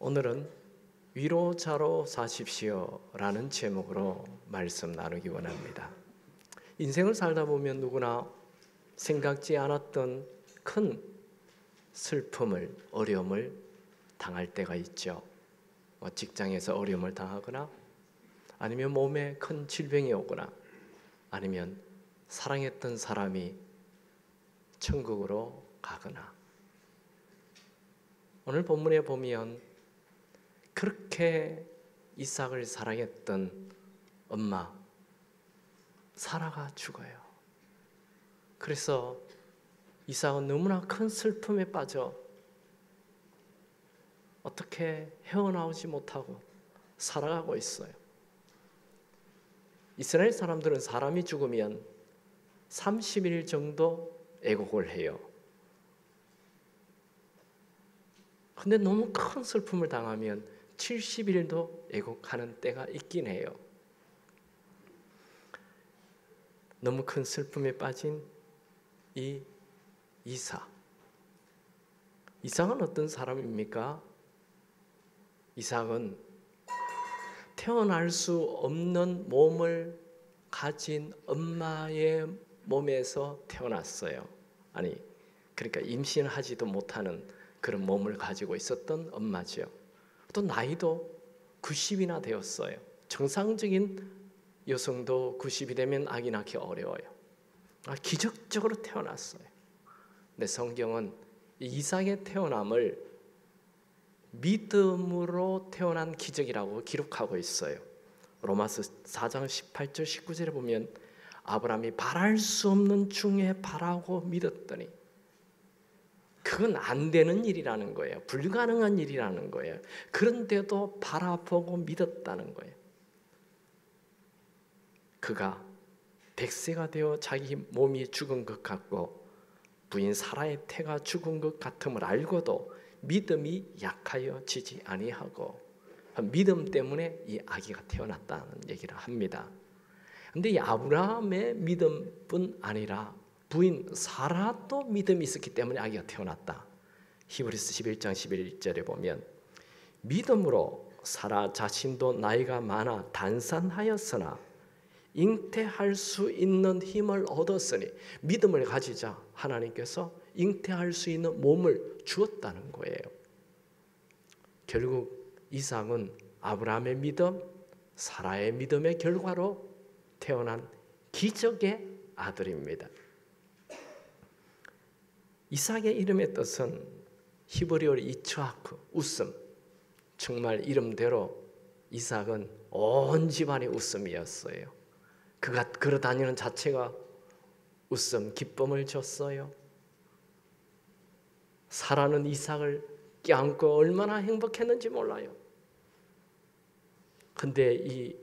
오늘은 위로자로 사십시오 라는 제목으로 말씀 나누기 원합니다. 인생을 살다 보면 누구나 생각지 않았던 큰 슬픔을, 어려움을 당할 때가 있죠. 직장에서 어려움을 당하거나, 아니면 몸에 큰 질병이 오거나, 아니면 사랑했던 사람이 천국으로 가거나. 오늘 본문에 보면 그렇게 이삭을 사랑했던 엄마 사라가 죽어요. 그래서 이삭은 너무나 큰 슬픔에 빠져 어떻게 헤어나오지 못하고 살아가고 있어요. 이스라엘 사람들은 사람이 죽으면 30일 정도 애곡을 해요. 근데 너무 큰 슬픔을 당하면 70일도 애곡하는 때가 있긴 해요. 너무 큰 슬픔에 빠진 이 이삭은 어떤 사람입니까? 이삭은 태어날 수 없는 몸을 가진 엄마의 몸에서 태어났어요. 그러니까 임신하지도 못하는 그런 몸을 가지고 있었던 엄마죠. 또 나이도 90이나 되었어요. 정상적인 여성도 90이 되면 아기 낳기 어려워요. 기적적으로 태어났어요. 근데 성경은 이삭의 태어남을 믿음으로 태어난 기적이라고 기록하고 있어요. 로마서 4장 18절 19절에 보면 아브라함이 바랄 수 없는 중에 바라고 믿었더니, 그건 안 되는 일이라는 거예요. 불가능한 일이라는 거예요. 그런데도 바라보고 믿었다는 거예요. 그가 100세가 되어 자기 몸이 죽은 것 같고 부인 사라의 태가 죽은 것 같음을 알고도 믿음이 약하여 지지 아니하고, 믿음 때문에 이 아기가 태어났다는 얘기를 합니다. 그런데 이 아브라함의 믿음뿐 아니라 부인 사라도 믿음이 있었기 때문에 아기가 태어났다. 히브리서 11장 11절에 보면 믿음으로 사라 자신도 나이가 많아 단산하였으나 잉태할 수 있는 힘을 얻었으니, 믿음을 가지자 하나님께서 잉태할 수 있는 몸을 주었다는 거예요. 결국 이삭은 아브라함의 믿음, 사라의 믿음의 결과로 태어난 기적의 아들입니다. 이삭의 이름의 뜻은 히브리어로 이츠하크, 웃음. 정말 이름대로 이삭은 온 집안의 웃음이었어요. 그가 걸어다니는 자체가 웃음, 기쁨을 줬어요. 사라는 이삭을 껴안고 얼마나 행복했는지 몰라요. 근데 이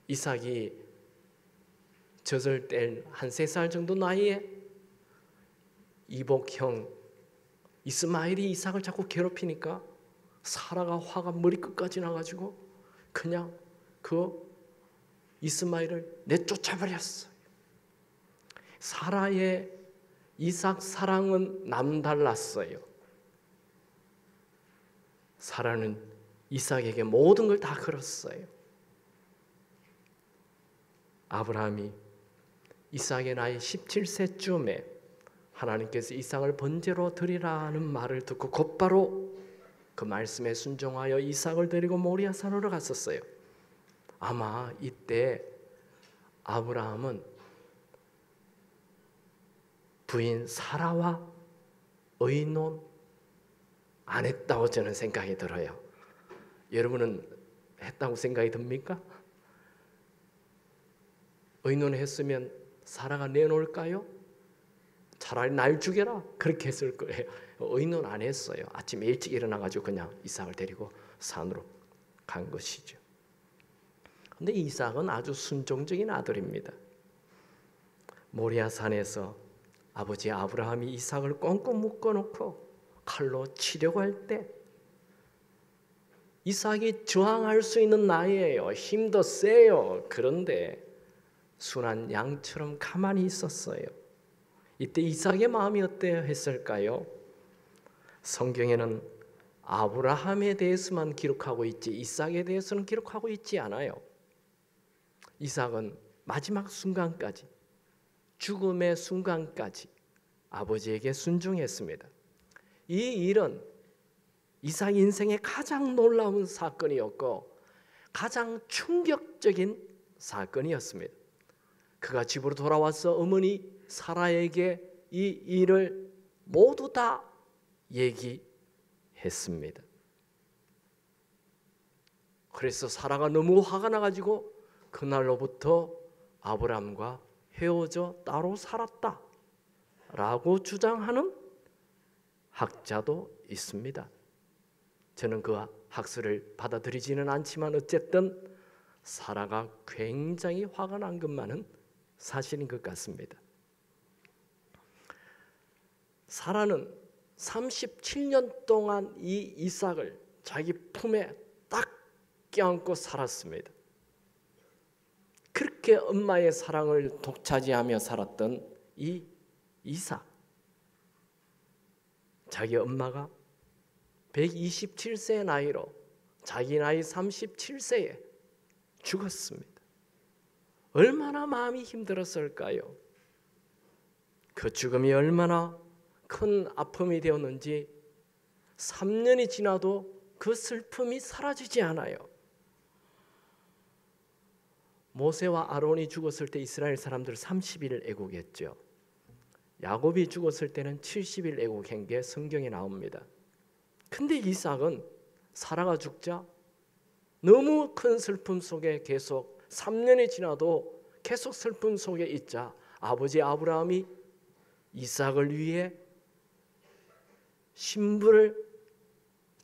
이삭이 젖을 뗄 한 3살 정도 나이에 이복형 이스마엘이 이삭을 자꾸 괴롭히니까 사라가 화가 머리끝까지 나가지고 그냥 그 이스마엘을 내쫓아버렸어요. 사라의 이삭 사랑은 남달랐어요. 사라는 이삭에게 모든 걸 다 걸었어요. 아브라함이 이삭의 나이 17세쯤에 하나님께서 이삭을 번제로 드리라는 말을 듣고 곧바로 그 말씀에 순종하여 이삭을 데리고 모리아 산으로 갔었어요. 아마 이때 아브라함은 부인 사라와 의논 안 했다고 저는 생각이 들어요. 여러분은 했다고 생각이 듭니까? 의논했으면 사라가 내놓을까요? 차라리 날 죽여라 그렇게 했을 거예요. 의논 안 했어요. 아침에 일찍 일어나가지고 그냥 이삭을 데리고 산으로 간 것이죠. 근데 이삭은 아주 순종적인 아들입니다. 모리아 산에서 아버지 아브라함이 이삭을 꽁꽁 묶어놓고 칼로 치려고 할 때 이삭이 저항할 수 있는 나이에요. 힘도 세요. 그런데 순한 양처럼 가만히 있었어요. 이때 이삭의 마음이 어때야 했을까요? 성경에는 아브라함에 대해서만 기록하고 있지 이삭에 대해서는 기록하고 있지 않아요. 이삭은 마지막 순간까지, 죽음의 순간까지 아버지에게 순종했습니다. 이 일은 이삭 인생의 가장 놀라운 사건이었고 가장 충격적인 사건이었습니다. 그가 집으로 돌아와서 어머니 사라에게 이 일을 모두 다 얘기했습니다. 그래서 사라가 너무 화가 나가지고 그날로부터 아브람과 헤어져 따로 살았다 라고 주장하는 학자도 있습니다. 저는 그 학설을 받아들이지는 않지만 어쨌든 사라가 굉장히 화가 난 것만은 사실인 것 같습니다. 사라는 37년 동안 이 이삭을 자기 품에 딱 껴안고 살았습니다. 그렇게 엄마의 사랑을 독차지하며 살았던 이 이삭, 자기 엄마가 127세의 나이로 자기 나이 37세에 죽었습니다. 얼마나 마음이 힘들었을까요? 그 죽음이 얼마나 큰 아픔이 되었는지 3년이 지나도 그 슬픔이 사라지지 않아요. 모세와 아론이 죽었을 때 이스라엘 사람들 30일 애국했죠. 야곱이 죽었을 때는 70일 애국한 게 성경에 나옵니다. 근데 이삭은 사라가 죽자 너무 큰 슬픔 속에 계속 3년이 지나도 계속 슬픔 속에 있자 아버지 아브라함이 이삭을 위해 신부를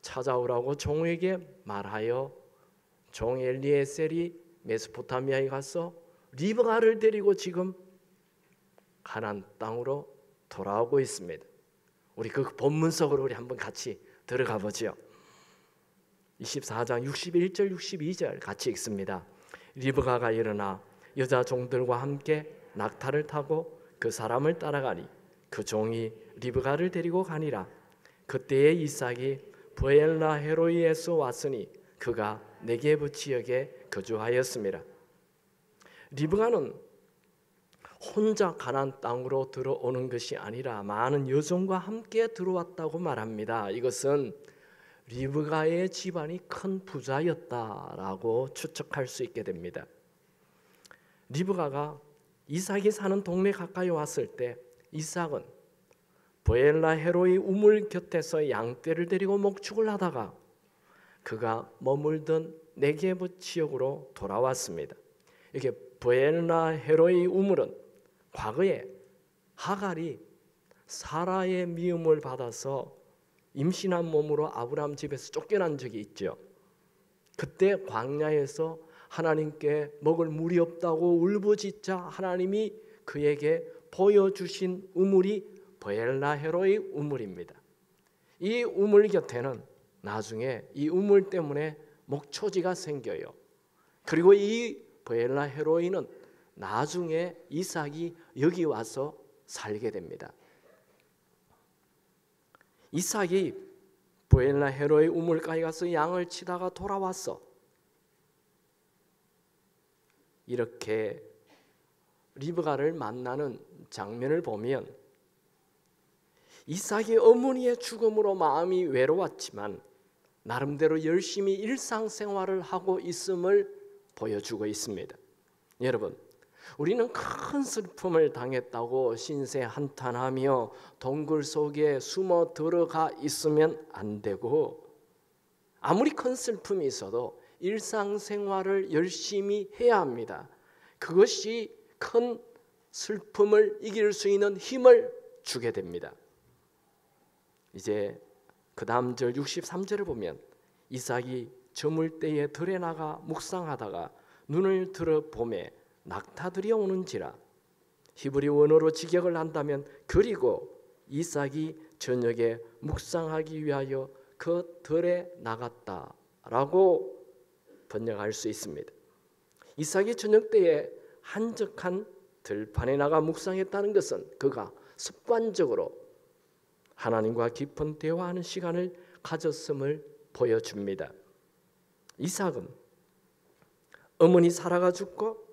찾아오라고 종에게 말하여 종 엘리에셀이 메소포타미아에 가서 리브가를 데리고 지금 가나안 땅으로 돌아오고 있습니다. 우리 그 본문 속으로 우리 한번 같이 들어가 보죠. 24장 61절 62절 같이 읽습니다. 리브가가 일어나 여자 종들과 함께 낙타를 타고 그 사람을 따라가니 그 종이 리브가를 데리고 가니라. 그때에 이삭이 브엘라 헤로이에서 왔으니 그가 네게부 지역에 거주하였습니다. 리브가는 혼자 가나안 땅으로 들어오는 것이 아니라 많은 여종과 함께 들어왔다고 말합니다. 이것은 리브가의 집안이 큰 부자였다라고 추측할 수 있게 됩니다. 리브가가 이삭이 사는 동네 가까이 왔을 때 이삭은 브엘라 헤로이 우물 곁에서 양떼를 데리고 목축을 하다가 그가 머물던 네게부 지역으로 돌아왔습니다. 이게 브엘라 헤로이 우물은 과거에 하갈이 사라의 미움을 받아서 임신한 몸으로 아브라함 집에서 쫓겨난 적이 있죠. 그때 광야에서 하나님께 먹을 물이 없다고 울부짖자 하나님이 그에게 보여주신 우물이 브엘라 헤로이 우물입니다. 이 우물 곁에는 나중에 이 우물 때문에 목초지가 생겨요. 그리고 이 브엘라 헤로이는 나중에 이삭이 여기 와서 살게 됩니다. 이삭이 브엘라 헤로이 우물가에 가서 양을 치다가 돌아왔어. 이렇게 리브가를 만나는 장면을 보면 이삭이 어머니의 죽음으로 마음이 외로웠지만 나름대로 열심히 일상생활을 하고 있음을 보여주고 있습니다. 여러분, 우리는 큰 슬픔을 당했다고 신세한탄하며 동굴 속에 숨어 들어가 있으면 안 되고 아무리 큰 슬픔이 있어도 일상생활을 열심히 해야 합니다. 그것이 큰 슬픔을 이길 수 있는 힘을 주게 됩니다. 이제 그 다음 절 63절을 보면 이삭이 저물 때에 들에 나가 묵상하다가 눈을 들어 보매 낙타들이 오는지라. 히브리 원어로 직역을 한다면 그리고 이삭이 저녁에 묵상하기 위하여 그 들에 나갔다라고 번역할 수 있습니다. 이삭이 저녁 때에 한적한 들판에 나가 묵상했다는 것은 그가 습관적으로 하나님과 깊은 대화하는 시간을 가졌음을 보여줍니다. 이삭은 어머니 사라가 죽고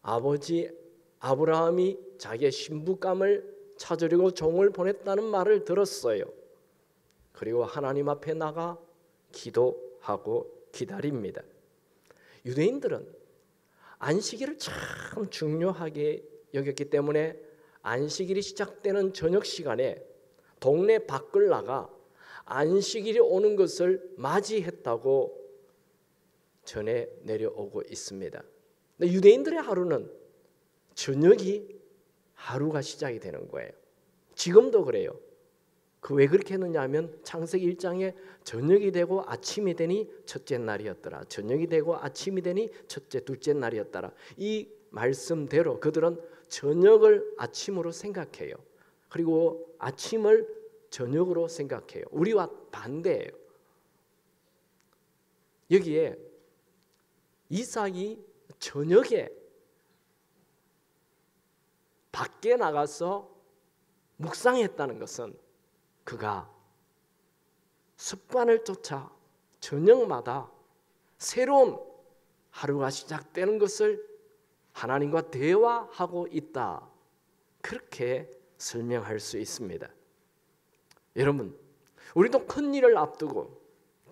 아버지 아브라함이 자기의 신부감을 찾으려고 종을 보냈다는 말을 들었어요. 그리고 하나님 앞에 나가 기도하고 기다립니다. 유대인들은 안식일을 참 중요하게 여겼기 때문에 안식일이 시작되는 저녁 시간에 동네 밖을 나가 안식일이 오는 것을 맞이했다고 전해 내려오고 있습니다. 근데 유대인들의 하루는 저녁이 하루가 시작이 되는 거예요. 지금도 그래요. 왜 그렇게 했느냐 하면 창세기 1장에 저녁이 되고 아침이 되니 첫째 날이었더라. 저녁이 되고 아침이 되니 첫째 둘째 날이었더라. 이 말씀대로 그들은 저녁을 아침으로 생각해요. 그리고 아침을 저녁으로 생각해요. 우리와 반대예요. 여기에 이삭이 저녁에 밖에 나가서 묵상했다는 것은 그가 습관을 쫓아 저녁마다 새로운 하루가 시작되는 것을 하나님과 대화하고 있다. 그렇게 설명할 수 있습니다. 여러분, 우리도 큰 일을 앞두고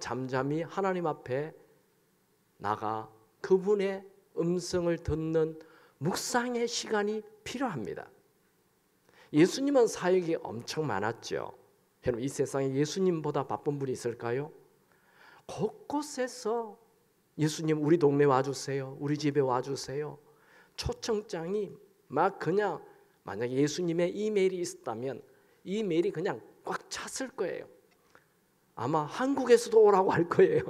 잠잠히 하나님 앞에 나가 그분의 음성을 듣는 묵상의 시간이 필요합니다. 예수님은 사역이 엄청 많았죠. 여러분, 이 세상에 예수님보다 바쁜 분이 있을까요? 곳곳에서 예수님 우리 동네 와주세요. 우리 집에 와주세요. 초청장이 막 그냥 만약에 예수님의 이메일이 있었다면 이메일이 그냥 꽉 찼을 거예요. 아마 한국에서도 오라고 할 거예요.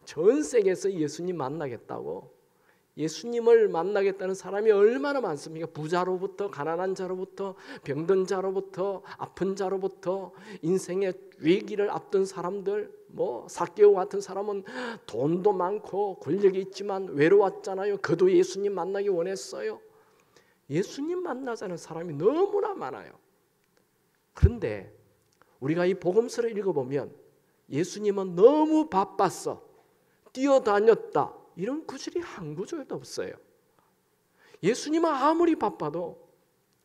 전 세계에서 예수님 만나겠다고. 예수님을 만나겠다는 사람이 얼마나 많습니까? 부자로부터 가난한 자로부터 병든 자로부터 아픈 자로부터 인생의 위기를 앞둔 사람들, 삭개오 같은 사람은 돈도 많고 권력이 있지만 외로웠잖아요. 그도 예수님 만나기 원했어요. 예수님 만나자는 사람이 너무나 많아요. 그런데 우리가 이 복음서를 읽어보면 예수님은 너무 바빴어, 뛰어다녔다, 이런 구절이 한 구절도 없어요. 예수님은 아무리 바빠도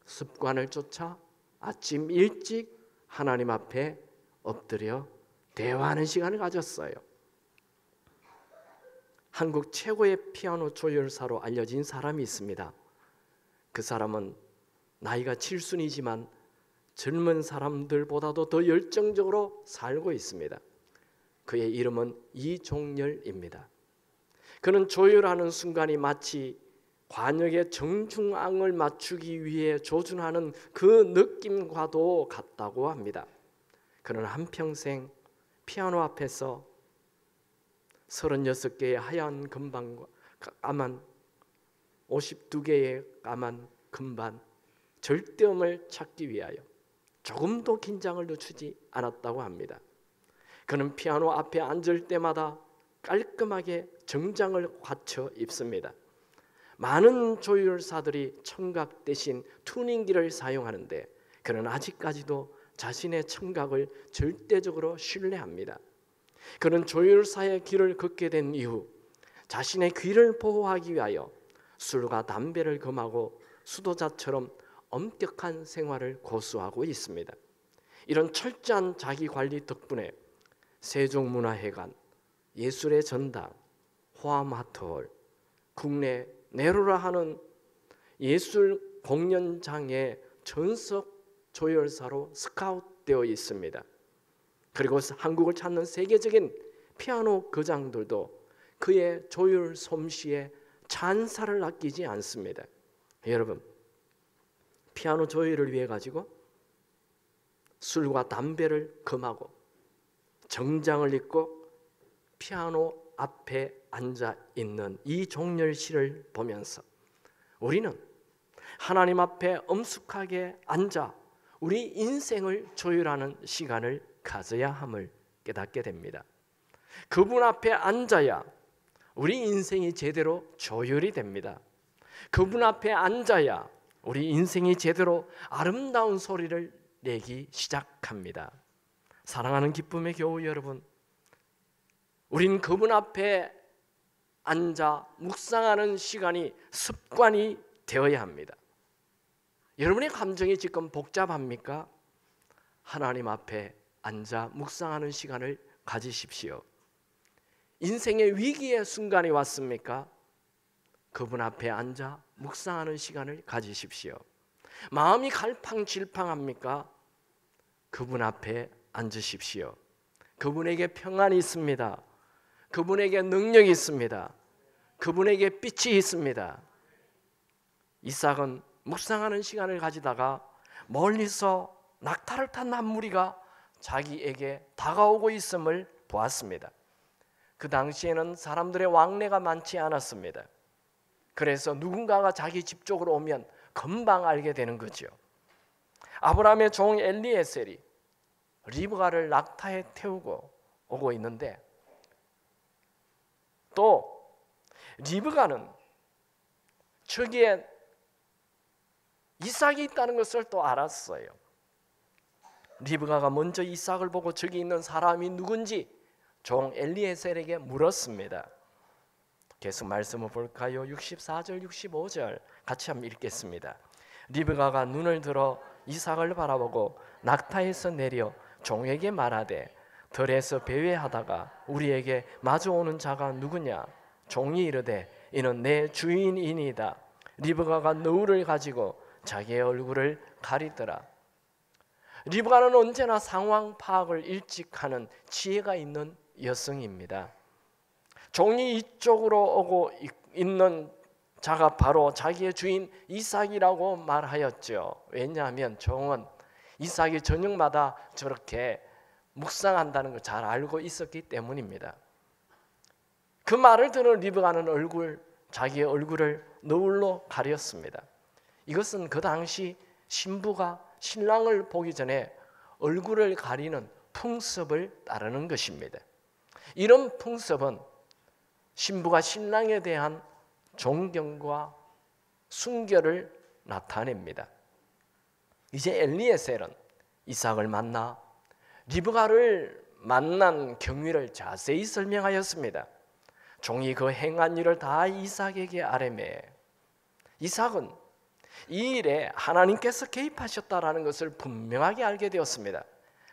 습관을 쫓아 아침 일찍 하나님 앞에 엎드려 대화하는 시간을 가졌어요. 한국 최고의 피아노 조율사로 알려진 사람이 있습니다. 그 사람은 나이가 7순이지만 젊은 사람들보다도 더 열정적으로 살고 있습니다. 그의 이름은 이종렬입니다. 그는 조율하는 순간이 마치 관역의 정중앙을 맞추기 위해 조준하는 그 느낌과도 같다고 합니다. 그는 한평생 피아노 앞에서 36개의 하얀 금반과 까만 52개의 까만 금반 절대음을 찾기 위하여 조금도 긴장을 늦추지 않았다고 합니다. 그는 피아노 앞에 앉을 때마다 깔끔하게 정장을 갖춰 입습니다. 많은 조율사들이 청각 대신 튜닝기를 사용하는데 그는 아직까지도 자신의 청각을 절대적으로 신뢰합니다. 그는 조율사의 길을 걷게 된 이후 자신의 귀를 보호하기 위하여 술과 담배를 금하고 수도자처럼 엄격한 생활을 고수하고 있습니다. 이런 철저한 자기관리 덕분에 세종문화회관, 예술의 전당, 호암아트홀, 국내 네로라 하는 예술 공연장의 전속 조율사로 스카웃되어 있습니다. 그리고 한국을 찾는 세계적인 피아노 거장들도 그의 조율 솜씨에 찬사를 아끼지 않습니다. 여러분, 피아노 조율을 위해 가지고 술과 담배를 금하고 정장을 입고 피아노 앞에 앉아 있는 이종렬 씨를 보면서 우리는 하나님 앞에 엄숙하게 앉아 우리 인생을 조율하는 시간을 가져야 함을 깨닫게 됩니다. 그분 앞에 앉아야 우리 인생이 제대로 조율이 됩니다. 그분 앞에 앉아야 우리 인생이 제대로 아름다운 소리를 내기 시작합니다. 사랑하는 기쁨의 교우 여러분, 우린 그분 앞에 앉아 묵상하는 시간이 습관이 되어야 합니다. 여러분의 감정이 지금 복잡합니까? 하나님 앞에 앉아 묵상하는 시간을 가지십시오. 인생의 위기의 순간이 왔습니까? 그분 앞에 앉아 묵상하는 시간을 가지십시오. 마음이 갈팡질팡합니까? 그분 앞에 앉으십시오. 그분에게 평안이 있습니다. 그분에게 능력이 있습니다. 그분에게 빛이 있습니다. 이삭은 묵상하는 시간을 가지다가 멀리서 낙타를 탄 한 무리가 자기에게 다가오고 있음을 보았습니다. 그 당시에는 사람들의 왕래가 많지 않았습니다. 그래서 누군가가 자기 집 쪽으로 오면 금방 알게 되는 거죠. 아브라함의 종 엘리에셀이 리브가를 낙타에 태우고 오고 있는데, 또 리브가는 저기에 이삭이 있다는 것을 또 알았어요. 리브가가 먼저 이삭을 보고 저기 있는 사람이 누군지 종 엘리에셀에게 물었습니다. 계속 말씀을 볼까요? 64절 65절 같이 한번 읽겠습니다. 리브가가 눈을 들어 이삭을 바라보고 낙타에서 내려 종에게 말하되 들에서 배회하다가 우리에게 마주오는 자가 누구냐? 종이 이르되 이는 내 주인이니이다. 리브가가 너울을 가지고 자기의 얼굴을 가리더라. 리브가는 언제나 상황 파악을 일찍 하는 지혜가 있는 여성입니다. 종이 이쪽으로 오고 있는 자가 바로 자기의 주인 이삭이라고 말하였죠. 왜냐하면 종은 이삭이 저녁마다 저렇게 묵상한다는 걸 잘 알고 있었기 때문입니다. 그 말을 들은 리브가는 자기의 얼굴을 너울로 가렸습니다. 이것은 그 당시 신부가 신랑을 보기 전에 얼굴을 가리는 풍습을 따르는 것입니다. 이런 풍습은 신부가 신랑에 대한 존경과 순결을 나타냅니다. 이제 엘리에셀은 이삭을 만나 리브가를 만난 경위를 자세히 설명하였습니다. 종이 그 행한 일을 다 이삭에게 아뢰매 이삭은 이 일에 하나님께서 개입하셨다라는 것을 분명하게 알게 되었습니다.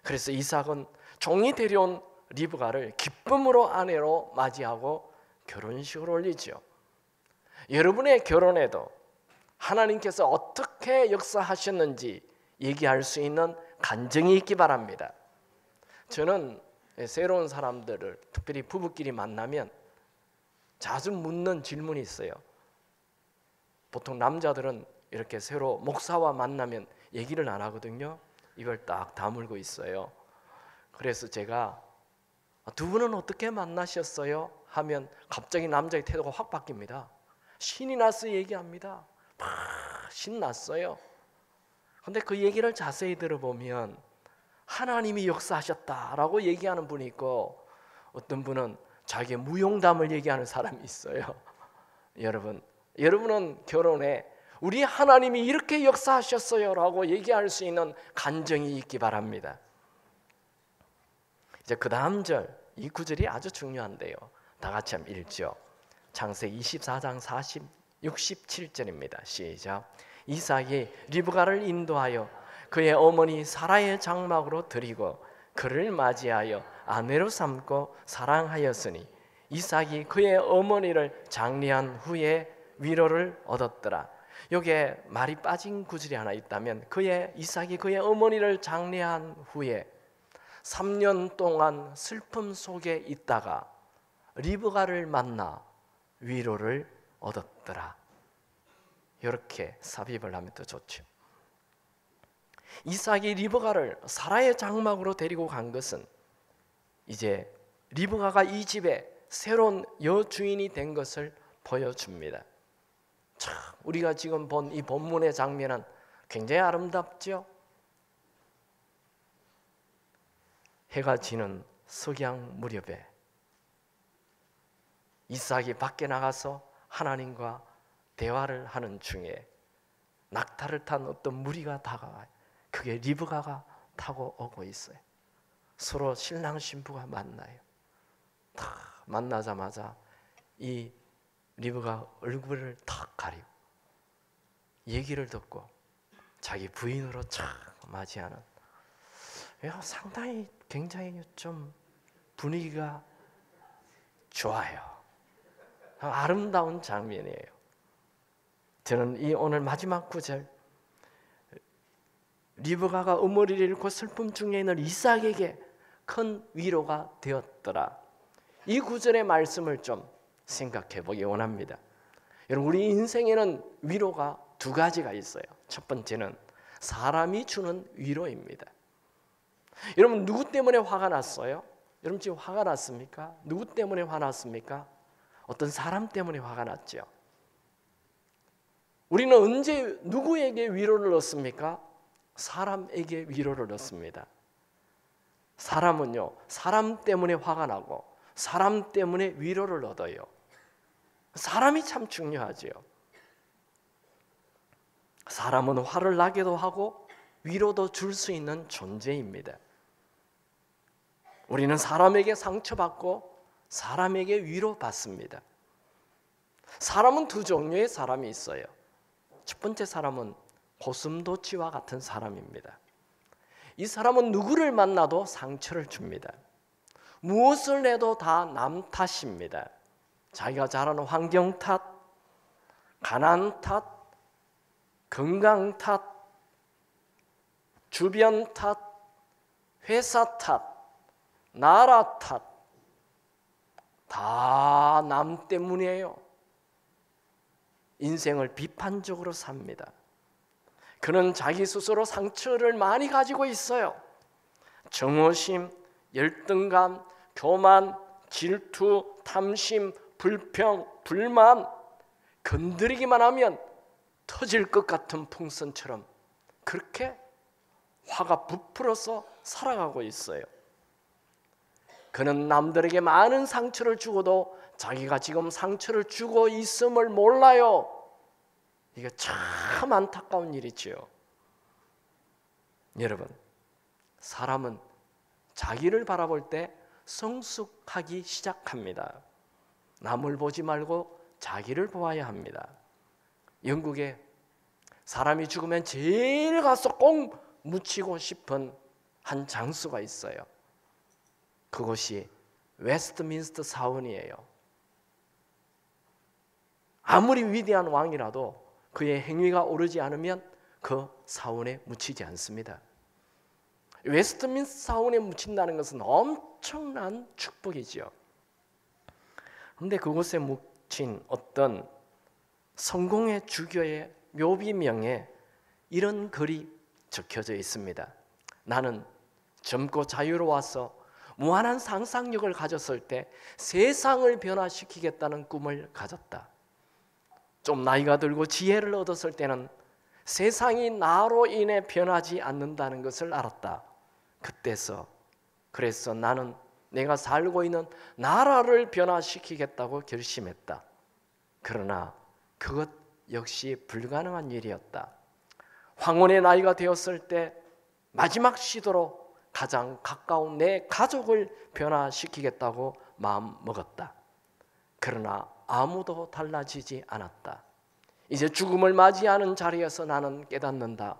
그래서 이삭은 종이 데려온 리브가를 기쁨으로 아내로 맞이하고 결혼식을 올리죠. 여러분의 결혼에도 하나님께서 어떻게 역사하셨는지 얘기할 수 있는 간증이 있기 바랍니다. 저는 새로운 사람들을 특별히 부부끼리 만나면 자주 묻는 질문이 있어요. 보통 남자들은 이렇게 새로 목사와 만나면 얘기를 안 하거든요. 입을 딱 다물고 있어요. 그래서 제가 두 분은 어떻게 만나셨어요? 하면 갑자기 남자의 태도가 확 바뀝니다. 신이 나서 얘기합니다. 막 신났어요. 근데 그 얘기를 자세히 들어보면 하나님이 역사하셨다라고 얘기하는 분이 있고, 어떤 분은 자기의 무용담을 얘기하는 사람이 있어요. 여러분은 결혼에 우리 하나님이 이렇게 역사하셨어요 라고 얘기할 수 있는 간증이 있기 바랍니다. 이제 그 다음 절, 이 구절이 아주 중요한데요. 다 같이 한번 읽죠. 창세기 24장 67절입니다. 시작. 이삭이 리브가를 인도하여 그의 어머니 사라의 장막으로 들이고 그를 맞이하여 아내로 삼고 사랑하였으니 이삭이 그의 어머니를 장례한 후에 위로를 얻었더라. 여기에 말이 빠진 구절이 하나 있다면, 이삭이 그의 어머니를 장례한 후에 3년 동안 슬픔 속에 있다가 리브가를 만나 위로를 얻었더라. 이렇게 삽입을 하면 더 좋죠. 이삭이 리브가를 사라의 장막으로 데리고 간 것은 이제 리브가가 이 집의 새로운 여주인이 된 것을 보여줍니다. 참, 우리가 지금 본 이 본문의 장면은 굉장히 아름답죠. 해가 지는 석양 무렵에 이삭이 밖에 나가서 하나님과 대화를 하는 중에 낙타를 탄 어떤 무리가 다가와요. 그게 리브가가 타고 오고 있어요. 서로 신랑 신부가 만나요. 다 만나자마자 이 리브가 얼굴을 탁 가리고 얘기를 듣고 자기 부인으로 착 맞이하는, 상당히 굉장히 좀 분위기가 좋아요. 아름다운 장면이에요. 저는 이 오늘 마지막 구절, 리브가가 어머니를 잃고 슬픔 중에 있는 이삭에게 큰 위로가 되었더라. 이 구절의 말씀을 좀 생각해 보기 원합니다. 여러분, 우리 인생에는 위로가 두 가지가 있어요. 첫 번째는 사람이 주는 위로입니다. 여러분, 누구 때문에 화가 났어요? 여러분 지금 화가 났습니까? 누구 때문에 화났습니까? 어떤 사람 때문에 화가 났죠. 우리는 언제 누구에게 위로를 얻습니까? 사람에게 위로를 얻습니다. 사람은요, 사람 때문에 화가 나고 사람 때문에 위로를 얻어요. 사람이 참 중요하지요. 사람은 화를 나게도 하고 위로도 줄 수 있는 존재입니다. 우리는 사람에게 상처받고 사람에게 위로받습니다. 사람은 두 종류의 사람이 있어요. 첫 번째 사람은 고슴도치와 같은 사람입니다. 이 사람은 누구를 만나도 상처를 줍니다. 무엇을 해도 다 남 탓입니다. 자기가 자라는 환경 탓, 가난 탓, 건강 탓, 주변 탓, 회사 탓, 나라 탓, 다 남 때문이에요. 인생을 비판적으로 삽니다. 그는 자기 스스로 상처를 많이 가지고 있어요. 정오심, 열등감, 교만, 질투, 탐심, 불평, 불만, 건드리기만 하면 터질 것 같은 풍선처럼 그렇게 화가 부풀어서 살아가고 있어요. 그는 남들에게 많은 상처를 주고도 자기가 지금 상처를 주고 있음을 몰라요. 이게 참 안타까운 일이지요. 여러분, 사람은 자기를 바라볼 때 성숙하기 시작합니다. 남을 보지 말고 자기를 보아야 합니다. 영국에 사람이 죽으면 제일 가서 꼭 묻히고 싶은 한 장소가 있어요. 그곳이 웨스트민스터 사원이에요. 아무리 위대한 왕이라도 그의 행위가 오르지 않으면 그 사원에 묻히지 않습니다. 웨스트민스터 사원에 묻힌다는 것은 엄청난 축복이죠. 그런데 그곳에 묻힌 어떤 성공의 주교의 묘비명에 이런 글이 적혀져 있습니다. 나는 젊고 자유로워서 무한한 상상력을 가졌을 때 세상을 변화시키겠다는 꿈을 가졌다. 좀 나이가 들고 지혜를 얻었을 때는 세상이 나로 인해 변하지 않는다는 것을 알았다. 그래서 나는 내가 살고 있는 나라를 변화시키겠다고 결심했다. 그러나 그것 역시 불가능한 일이었다. 황혼의 나이가 되었을 때 마지막 시도로 가장 가까운 내 가족을 변화시키겠다고 마음먹었다. 그러나 아무도 달라지지 않았다. 이제 죽음을 맞이하는 자리에서 나는 깨닫는다.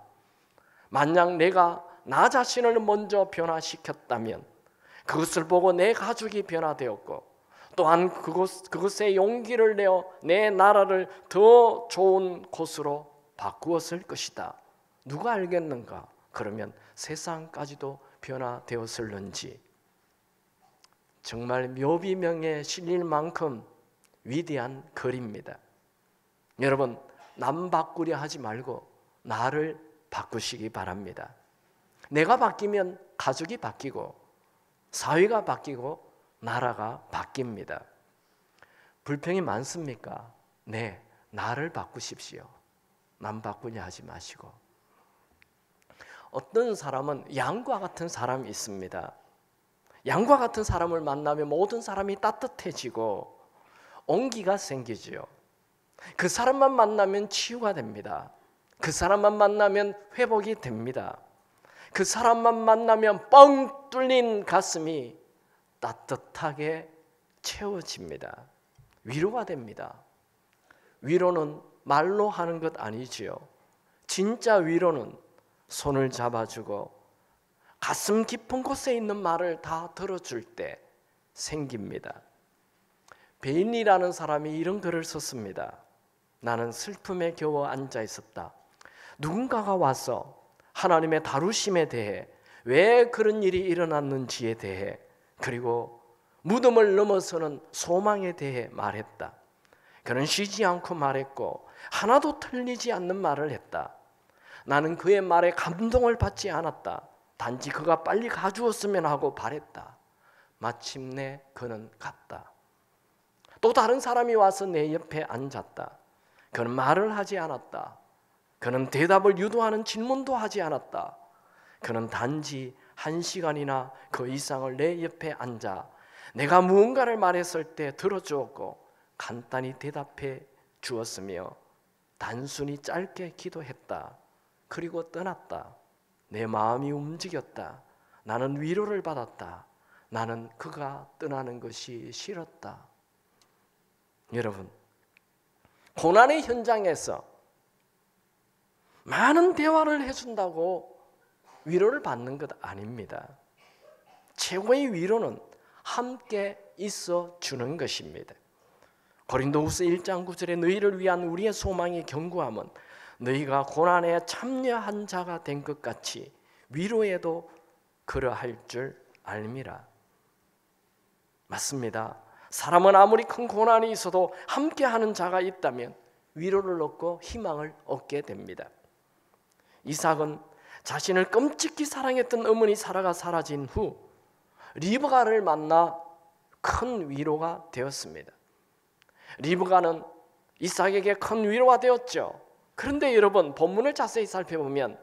만약 내가 나 자신을 먼저 변화시켰다면 그것을 보고 내 가족이 변화되었고 또한 그것에 용기를 내어 내 나라를 더 좋은 곳으로 바꾸었을 것이다. 누가 알겠는가? 그러면 세상까지도 변화되었을는지. 정말 묘비명에 실릴 만큼 위대한 글입니다. 여러분, 남 바꾸려 하지 말고 나를 바꾸시기 바랍니다. 내가 바뀌면 가족이 바뀌고 사회가 바뀌고 나라가 바뀝니다. 불평이 많습니까? 네, 나를 바꾸십시오. 남 바꾸려 하지 마시고. 어떤 사람은 양과 같은 사람이 있습니다. 양과 같은 사람을 만나면 모든 사람이 따뜻해지고 온기가 생기지요. 그 사람만 만나면 치유가 됩니다. 그 사람만 만나면 회복이 됩니다. 그 사람만 만나면 뻥 뚫린 가슴이 따뜻하게 채워집니다. 위로가 됩니다. 위로는 말로 하는 것 아니지요. 진짜 위로는 손을 잡아주고 가슴 깊은 곳에 있는 말을 다 들어줄 때 생깁니다. 베인이라는 사람이 이런 글을 썼습니다. 나는 슬픔에 겨워 앉아 있었다. 누군가가 와서 하나님의 다루심에 대해, 왜 그런 일이 일어났는지에 대해, 그리고 무덤을 넘어서는 소망에 대해 말했다. 그는 쉬지 않고 말했고 하나도 틀리지 않는 말을 했다. 나는 그의 말에 감동을 받지 않았다. 단지 그가 빨리 가주었으면 하고 바랬다. 마침내 그는 갔다. 또 다른 사람이 와서 내 옆에 앉았다. 그는 말을 하지 않았다. 그는 대답을 유도하는 질문도 하지 않았다. 그는 단지 1시간이나 그 이상을 내 옆에 앉아 내가 무언가를 말했을 때 들어주었고 간단히 대답해 주었으며 단순히 짧게 기도했다. 그리고 떠났다. 내 마음이 움직였다. 나는 위로를 받았다. 나는 그가 떠나는 것이 싫었다. 여러분, 고난의 현장에서 많은 대화를 해준다고 위로를 받는 것 아닙니다. 최고의 위로는 함께 있어 주는 것입니다. 고린도후서 1장 9절에 너희를 위한 우리의 소망이 견고함은 너희가 고난에 참여한 자가 된 것 같이 위로에도 그러할 줄 알미라. 맞습니다. 사람은 아무리 큰 고난이 있어도 함께하는 자가 있다면 위로를 얻고 희망을 얻게 됩니다. 이삭은 자신을 끔찍히 사랑했던 어머니 사라가 사라진 후 리브가를 만나 큰 위로가 되었습니다. 리브가는 이삭에게 큰 위로가 되었죠. 그런데 여러분, 본문을 자세히 살펴보면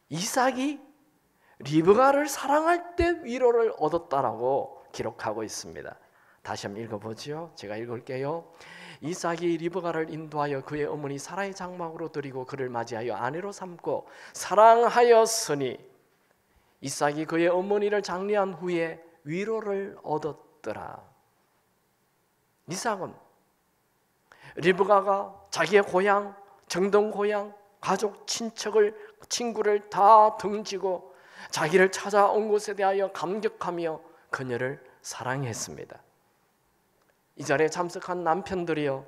이삭이 리브가를 사랑할 때 위로를 얻었다라고 기록하고 있습니다. 다시 한번 읽어보죠. 제가 읽을게요. 이삭이 리브가를 인도하여 그의 어머니 사라의 장막으로 들이고 그를 맞이하여 아내로 삼고 사랑하였으니 이삭이 그의 어머니를 장례한 후에 위로를 얻었더라. 이삭은 리브가가 자기의 고향, 정동 고향, 가족, 친구를 다 등지고 자기를 찾아온 것에 대하여 감격하며 그녀를 사랑했습니다. 이 자리에 참석한 남편들이여,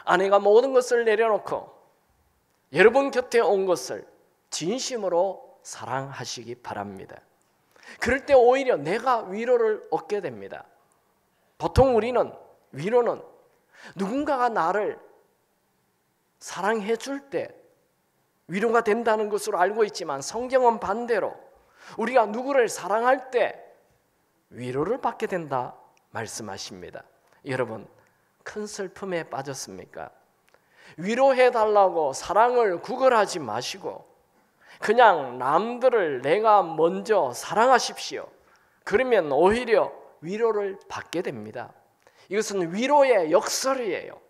아내가 모든 것을 내려놓고 여러분 곁에 온 것을 진심으로 사랑하시기 바랍니다. 그럴 때 오히려 내가 위로를 얻게 됩니다. 보통 우리는 위로는 누군가가 나를 사랑해 줄 때 위로가 된다는 것으로 알고 있지만 성경은 반대로 우리가 누구를 사랑할 때 위로를 받게 된다 말씀하십니다. 여러분, 큰 슬픔에 빠졌습니까? 위로해달라고 사랑을 구걸하지 마시고 그냥 남들을 내가 먼저 사랑하십시오. 그러면 오히려 위로를 받게 됩니다. 이것은 위로의 역설이에요.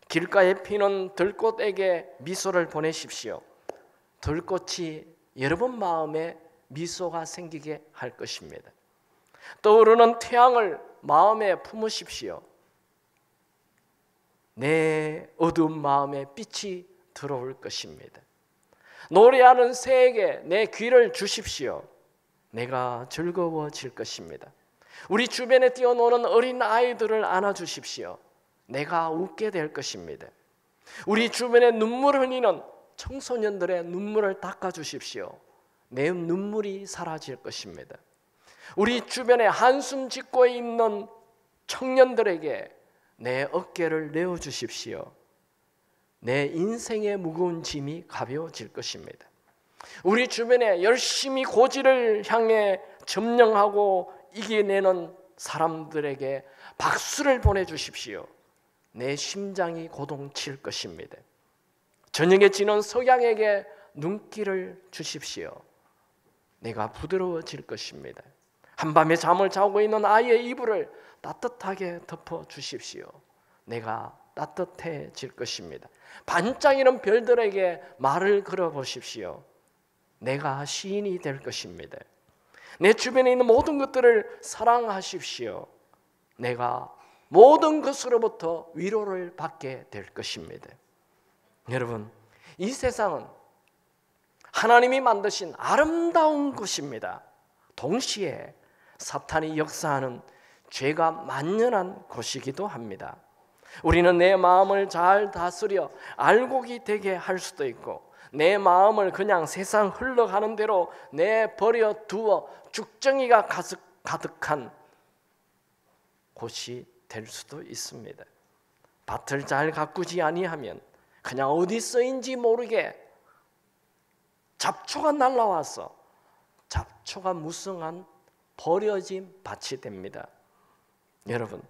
길가에 피는 들꽃에게 미소를 보내십시오. 들꽃이 여러분 마음에 미소가 생기게 할 것입니다. 떠오르는 태양을 마음에 품으십시오. 내 어두운 마음에 빛이 들어올 것입니다. 노래하는 새에게 내 귀를 주십시오. 내가 즐거워질 것입니다. 우리 주변에 뛰어노는 어린 아이들을 안아주십시오. 내가 웃게 될 것입니다. 우리 주변에 눈물 흘리는 청소년들의 눈물을 닦아주십시오. 내 눈물이 사라질 것입니다. 우리 주변에 한숨 짓고 있는 청년들에게 내 어깨를 내어주십시오. 내 인생의 무거운 짐이 가벼워질 것입니다. 우리 주변에 열심히 고지를 향해 점령하고 이겨내는 사람들에게 박수를 보내주십시오. 내 심장이 고동칠 것입니다. 저녁에 지는 석양에게 눈길을 주십시오. 내가 부드러워질 것입니다. 한밤에 잠을 자고 있는 아이의 이불을 따뜻하게 덮어주십시오. 내가 따뜻해질 것입니다. 반짝이는 별들에게 말을 걸어보십시오. 내가 시인이 될 것입니다. 내 주변에 있는 모든 것들을 사랑하십시오. 내가 모든 것으로부터 위로를 받게 될 것입니다. 여러분, 이 세상은 하나님이 만드신 아름다운 곳입니다. 동시에 사탄이 역사하는 죄가 만연한 곳이기도 합니다. 우리는 내 마음을 잘 다스려 알곡이 되게 할 수도 있고, 내 마음을 그냥 세상 흘러가는 대로 내버려 두어 죽정이가 가득한 곳이 될 수도 있습니다. 밭을 잘 가꾸지 아니하면 그냥 어디 쓰인지 모르게 잡초가 날라와서 잡초가 무성한 버려진 밭이 됩니다. 여러분,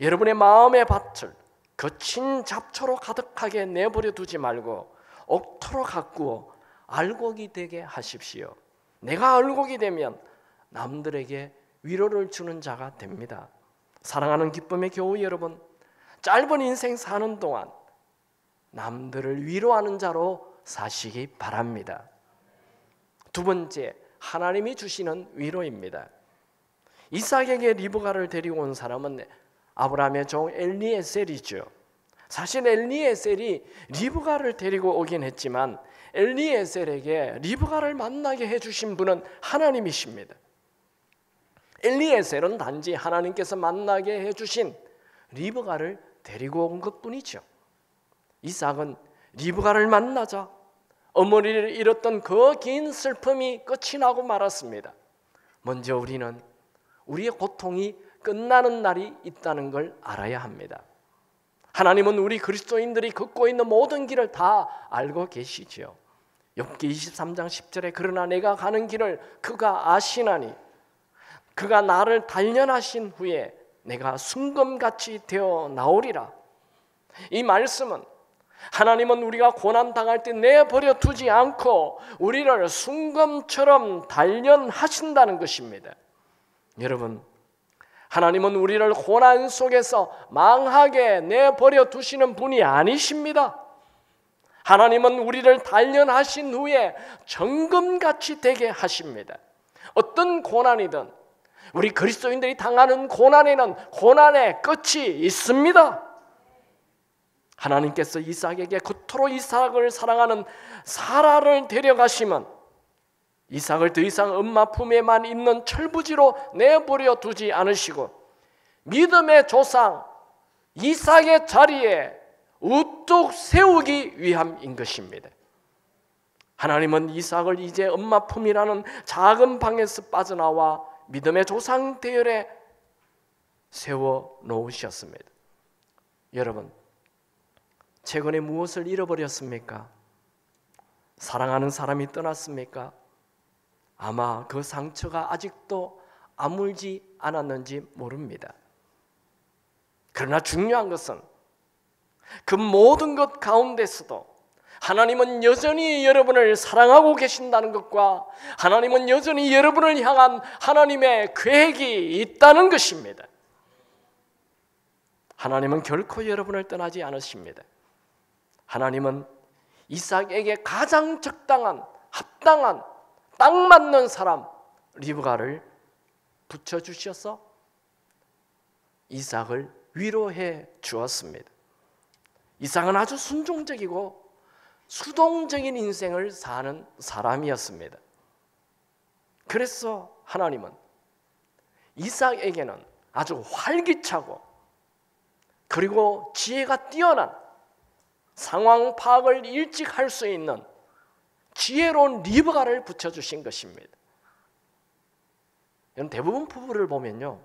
여러분의 마음의 밭을 거친 잡초로 가득하게 내버려 두지 말고 옥토로 가꾸어 알곡이 되게 하십시오. 내가 알곡이 되면 남들에게 위로를 주는 자가 됩니다. 사랑하는 기쁨의 교우 여러분, 짧은 인생 사는 동안 남들을 위로하는 자로 사시기 바랍니다. 두 번째, 하나님이 주시는 위로입니다. 이삭에게 리브가를 데리고 온 사람은 아브라함의 종 엘리에셀이죠. 사실 엘리에셀이 리브가를 데리고 오긴 했지만 엘리에셀에게 리브가를 만나게 해주신 분은 하나님이십니다. 엘리에셀은 단지 하나님께서 만나게 해주신 리브가를 데리고 온 것뿐이죠. 이삭은 리브가를 만나자 어머니를 잃었던 그 긴 슬픔이 끝이 나고 말았습니다. 먼저 우리는 우리의 고통이 끝나는 날이 있다는 걸 알아야 합니다. 하나님은 우리 그리스도인들이 걷고 있는 모든 길을 다 알고 계시지요. 욥기 23장 10절에 그러나 내가 가는 길을 그가 아시나니 그가 나를 단련하신 후에 내가 순금같이 되어 나오리라. 이 말씀은 하나님은 우리가 고난당할 때 내버려 두지 않고 우리를 순금처럼 단련하신다는 것입니다. 여러분, 하나님은 우리를 고난 속에서 망하게 내버려 두시는 분이 아니십니다. 하나님은 우리를 단련하신 후에 정금같이 되게 하십니다. 어떤 고난이든 우리 그리스도인들이 당하는 고난에는 고난의 끝이 있습니다. 하나님께서 이삭에게 그토록 이삭을 사랑하는 사라를 데려가시면 이삭을 더 이상 엄마 품에만 있는 철부지로 내버려 두지 않으시고 믿음의 조상 이삭의 자리에 우뚝 세우기 위함인 것입니다. 하나님은 이삭을 이제 엄마 품이라는 작은 방에서 빠져나와 믿음의 조상 대열에 세워 놓으셨습니다. 여러분, 최근에 무엇을 잃어버렸습니까? 사랑하는 사람이 떠났습니까? 아마 그 상처가 아직도 아물지 않았는지 모릅니다. 그러나 중요한 것은 그 모든 것 가운데서도 하나님은 여전히 여러분을 사랑하고 계신다는 것과 하나님은 여전히 여러분을 향한 하나님의 계획이 있다는 것입니다. 하나님은 결코 여러분을 떠나지 않으십니다. 하나님은 이삭에게 가장 적당한, 합당한, 딱 맞는 사람 리브가를 붙여주셔서 이삭을 위로해 주었습니다. 이삭은 아주 순종적이고 수동적인 인생을 사는 사람이었습니다. 그래서 하나님은 이삭에게는 아주 활기차고 그리고 지혜가 뛰어난 상황 파악을 일찍 할 수 있는 지혜로운 리브가를 붙여주신 것입니다. 대부분 부부를 보면요,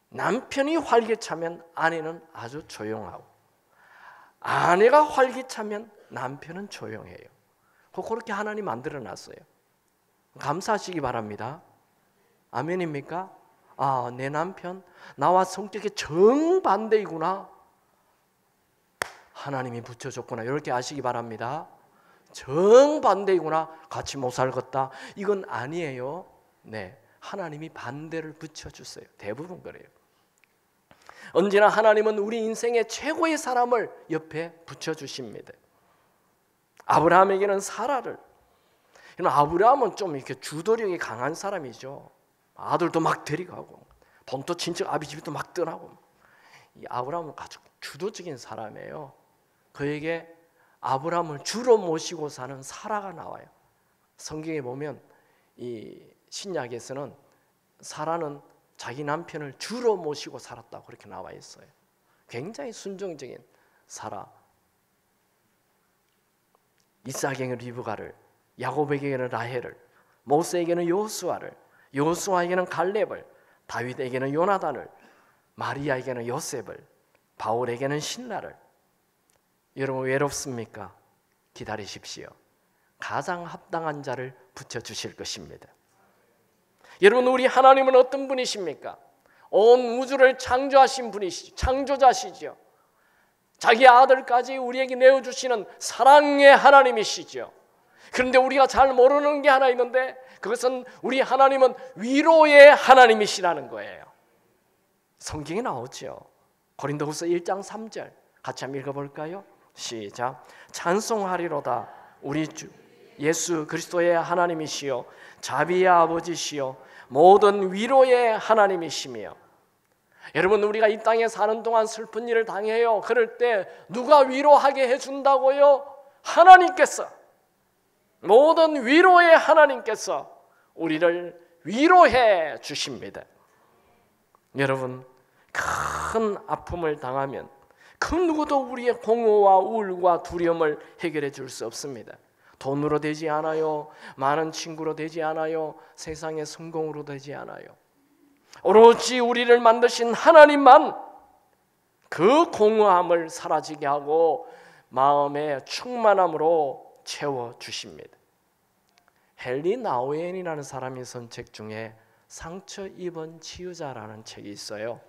남편이 활기차면 아내는 아주 조용하고 아내가 활기차면 남편은 조용해요. 그렇게 하나님 만들어놨어요. 감사하시기 바랍니다. 아멘입니까? 아, 내 남편 나와 성격이 정반대이구나. 하나님이 붙여줬구나. 이렇게 아시기 바랍니다. 정반대이구나. 같이 못 살겠다. 이건 아니에요. 네, 하나님이 반대를 붙여주세요. 대부분 그래요. 언제나 하나님은 우리 인생의 최고의 사람을 옆에 붙여주십니다. 아브라함에게는 사라를. 아브라함은 좀 이렇게 주도력이 강한 사람이죠. 아들도 막 데려가고 돈도 친척 아비집도 막 떠나고. 이 아브라함은 아주 주도적인 사람이에요. 그에게 아브라함을 주로 모시고 사는 사라가 나와요. 성경에 보면 이 신약에서는 사라는 자기 남편을 주로 모시고 살았다고 그렇게 나와 있어요. 굉장히 순종적인 사라. 이삭에게는 리브가를, 야곱에게는 라헬을, 모세에게는 요수아를, 요수아에게는 갈렙을, 다윗에게는 요나단을, 마리아에게는 요셉을, 바울에게는 신라를. 여러분 외롭습니까? 기다리십시오. 가장 합당한 자를 붙여주실 것입니다. 여러분 우리 하나님은 어떤 분이십니까? 온 우주를 창조하신 분이시죠. 창조자시죠. 자기 아들까지 우리에게 내어주시는 사랑의 하나님이시죠. 그런데 우리가 잘 모르는 게 하나 있는데 그것은 우리 하나님은 위로의 하나님이시라는 거예요. 성경에 나오죠. 고린도후서 1장 3절 같이 한번 읽어볼까요? 시작. 찬송하리로다 우리 주 예수 그리스도의 하나님이시요 자비의 아버지시요 모든 위로의 하나님이시며. 여러분 우리가 이 땅에 사는 동안 슬픈 일을 당해요. 그럴 때 누가 위로하게 해준다고요? 하나님께서, 모든 위로의 하나님께서 우리를 위로해 주십니다. 여러분 큰 아픔을 당하면 그 누구도 우리의 공허와 우울과 두려움을 해결해 줄 수 없습니다. 돈으로 되지 않아요. 많은 친구로 되지 않아요. 세상의 성공으로 되지 않아요. 오로지 우리를 만드신 하나님만 그 공허함을 사라지게 하고 마음의 충만함으로 채워주십니다. 헨리 나우엔이라는 사람이 쓴 책 중에 상처 입은 치유자라는 책이 있어요.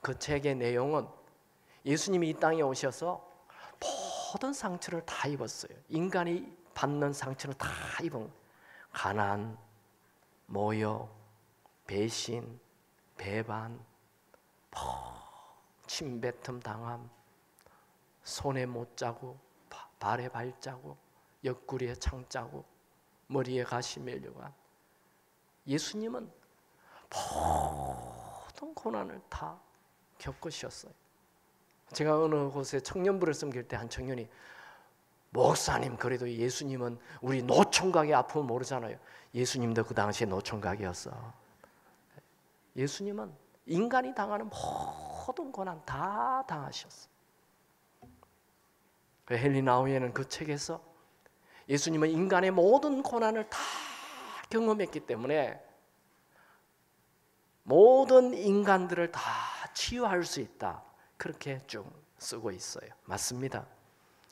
그 책의 내용은 예수님이 이 땅에 오셔서 모든 상처를 다 입었어요. 인간이 받는 상처를 다 입은 가난, 모욕, 배신, 배반, 침뱉음 당함, 손에 못자국, 발에 발자국, 옆구리에 창자국, 머리에 가시 멸류관. 예수님은 모든 고난을 다 겪으셨어요. 제가 어느 곳에 청년부를 섬길 때 한 청년이 목사님 그래도 예수님은 우리 노총각의 아픔을 모르잖아요. 예수님도 그 당시에 노총각이었어. 예수님은 인간이 당하는 모든 고난 다 당하셨어. 헨리 나우엔은 그 책에서 예수님은 인간의 모든 고난을 다 경험했기 때문에 모든 인간들을 다 치유할 수 있다. 그렇게 쭉 쓰고 있어요. 맞습니다.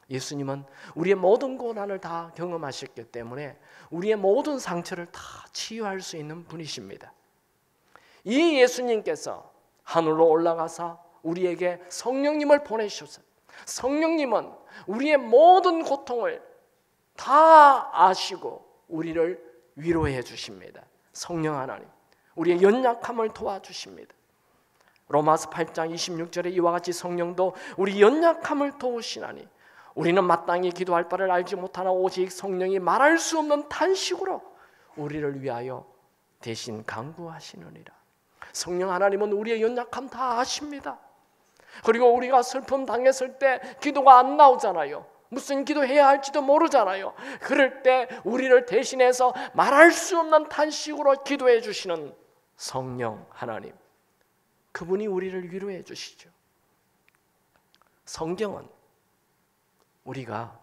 예수님은 우리의 모든 고난을 다 경험하셨기 때문에 우리의 모든 상처를 다 치유할 수 있는 분이십니다. 이 예수님께서 하늘로 올라가사 우리에게 성령님을 보내주셨어요. 성령님은 우리의 모든 고통을 다 아시고 우리를 위로해 주십니다. 성령 하나님, 우리의 연약함을 도와주십니다. 로마서 8장 26절에 이와 같이 성령도 우리 연약함을 도우시나니 우리는 마땅히 기도할 바를 알지 못하나 오직 성령이 말할 수 없는 탄식으로 우리를 위하여 대신 간구하시느니라. 성령 하나님은 우리의 연약함 다 아십니다. 그리고 우리가 슬픔 당했을 때 기도가 안 나오잖아요. 무슨 기도해야 할지도 모르잖아요. 그럴 때 우리를 대신해서 말할 수 없는 탄식으로 기도해 주시는 성령 하나님, 그분이 우리를 위로해 주시죠. 성경은 우리가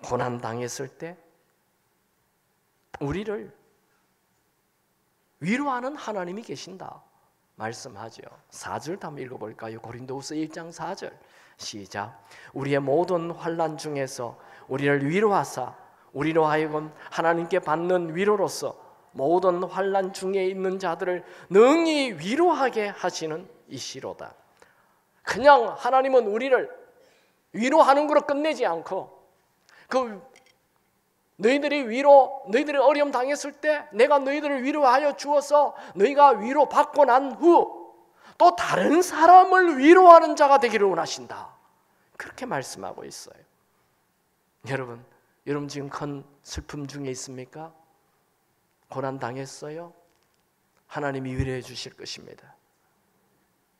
고난 당했을 때 우리를 위로하는 하나님이 계신다 말씀하죠. 4절 한번 읽어볼까요? 고린도후서 1장 4절 시작. 우리의 모든 환난 중에서 우리를 위로하사 우리로 하여금 하나님께 받는 위로로서 모든 환난 중에 있는 자들을 능히 위로하게 하시는 이시로다. 그냥 하나님은 우리를 위로하는 것으로 끝내지 않고 너희들이 어려움 당했을 때 내가 너희들을 위로하여 주어서 너희가 위로받고 난 후 또 다른 사람을 위로하는 자가 되기를 원하신다. 그렇게 말씀하고 있어요. 여러분 지금 큰 슬픔 중에 있습니까? 고난 당했어요? 하나님이 위로해 주실 것입니다.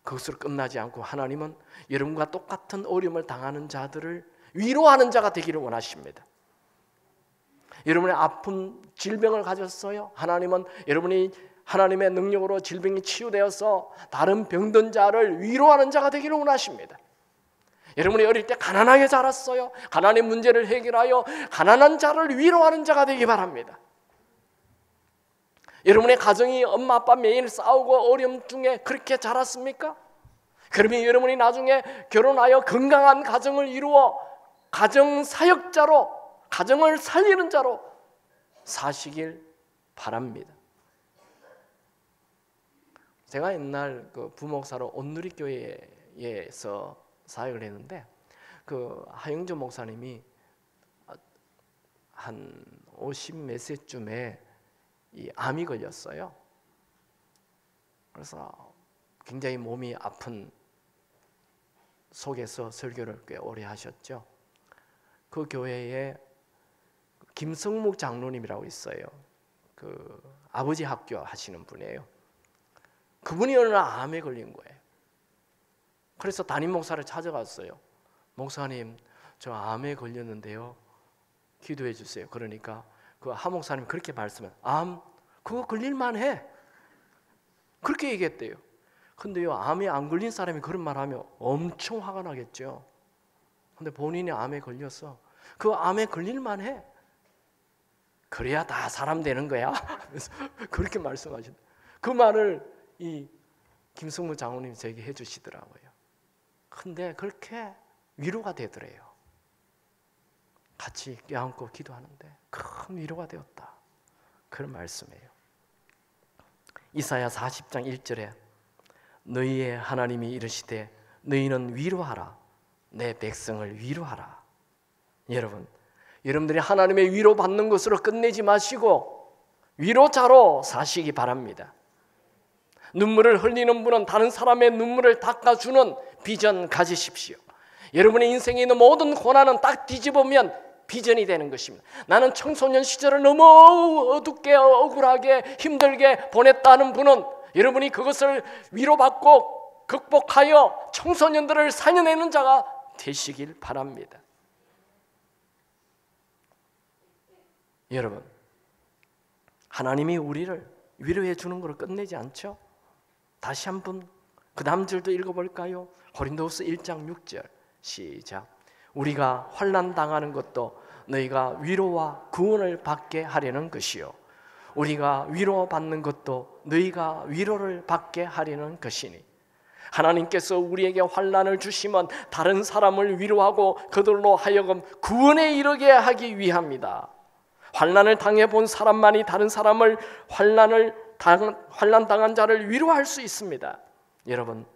그것으로 끝나지 않고 하나님은 여러분과 똑같은 어려움을 당하는 자들을 위로하는 자가 되기를 원하십니다. 여러분의 아픈 질병을 가졌어요? 하나님은 여러분이 하나님의 능력으로 질병이 치유되어서 다른 병든 자를 위로하는 자가 되기를 원하십니다. 여러분이 어릴 때 가난하게 자랐어요? 가난의 문제를 해결하여 가난한 자를 위로하는 자가 되기 바랍니다. 여러분의 가정이 엄마 아빠 매일 싸우고 어려움 중에 그렇게 자랐습니까? 그러면 여러분이 나중에 결혼하여 건강한 가정을 이루어 가정 사역자로, 가정을 살리는 자로 사시길 바랍니다. 제가 옛날 그 부목사로 온누리교회에서 사역을 했는데 그 하영조 목사님이 한 50 몇 세쯤에 이 암이 걸렸어요. 그래서 굉장히 몸이 아픈 속에서 설교를 꽤 오래 하셨죠. 그 교회에 김성묵 장로님이라고 있어요. 그 아버지 학교 하시는 분이에요. 그분이 어느 날 암에 걸린 거예요. 그래서 담임 목사를 찾아갔어요. 목사님, 저 암에 걸렸는데요. 기도해 주세요. 그러니까 그 하 목사님 그렇게 말씀해. 암 그거 걸릴만 해. 그렇게 얘기했대요. 근데요, 암에 안 걸린 사람이 그런 말 하면 엄청 화가 나겠죠. 근데 본인이 암에 걸려서 그 암에 걸릴만 해. 그래야 다 사람 되는 거야. 그렇게 말씀하신다. 그 말을 이 김성무 장로님이 저에게 해주시더라고요. 근데 그렇게 위로가 되더래요. 같이 껴안고 기도하는데 큰 위로가 되었다. 그런 말씀이에요. 이사야 40장 1절에 너희의 하나님이 이르시되 너희는 위로하라. 내 백성을 위로하라. 여러분들이 하나님의 위로받는 것으로 끝내지 마시고 위로자로 사시기 바랍니다. 눈물을 흘리는 분은 다른 사람의 눈물을 닦아주는 비전 가지십시오. 여러분의 인생에 있는 모든 고난은 딱 뒤집으면 비전이 되는 것입니다. 나는 청소년 시절을 너무 어둡게 억울하게 힘들게 보냈다는 분은 여러분이 그것을 위로받고 극복하여 청소년들을 살려내는 자가 되시길 바랍니다. 여러분, 하나님이 우리를 위로해 주는 것으로 끝내지 않죠? 다시 한번 그 다음 절도 읽어볼까요? 고린도후서 1장 6절 시작. 우리가 환난 당하는 것도 너희가 위로와 구원을 받게 하려는 것이요 우리가 위로받는 것도 너희가 위로를 받게 하려는 것이니 하나님께서 우리에게 환난을 주시면 다른 사람을 위로하고 그들로 하여금 구원에 이르게 하기 위함이다. 환난을 당해본 사람만이 다른 사람을 환난 당한 자를 위로할 수 있습니다. 여러분,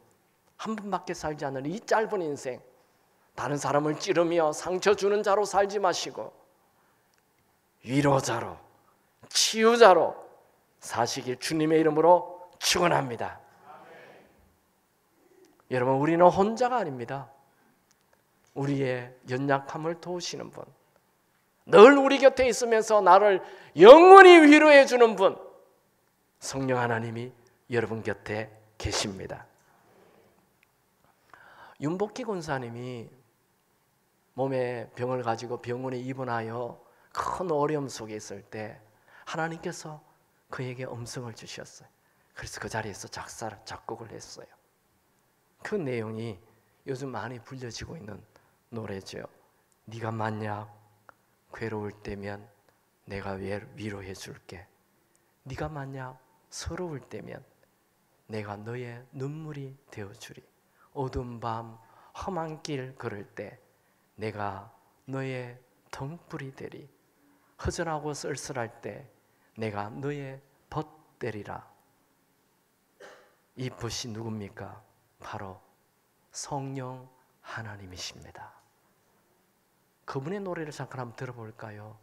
한 번밖에 살지 않는 이 짧은 인생, 다른 사람을 찌르며 상처 주는 자로 살지 마시고 위로자로, 치유자로 사시길 주님의 이름으로 축원합니다. 여러분, 우리는 혼자가 아닙니다. 우리의 연약함을 도우시는 분, 늘 우리 곁에 있으면서 나를 영원히 위로해 주는 분, 성령 하나님이 여러분 곁에 계십니다. 윤복희 권사님이 몸에 병을 가지고 병원에 입원하여 큰 어려움 속에 있을 때 하나님께서 그에게 음성을 주셨어요. 그래서 그 자리에서 작곡을 했어요. 그 내용이 요즘 많이 불려지고 있는 노래죠. 네가 만약 괴로울 때면 내가 위로해 줄게. 네가 만약 서러울 때면 내가 너의 눈물이 되어주리. 어두운 밤 험한 길 걸을 때 내가 너의 등불이 되리. 허전하고 쓸쓸할 때 내가 너의 벗되리라. 이 벗이 누굽니까? 바로 성령 하나님이십니다. 그분의 노래를 잠깐 한번 들어볼까요?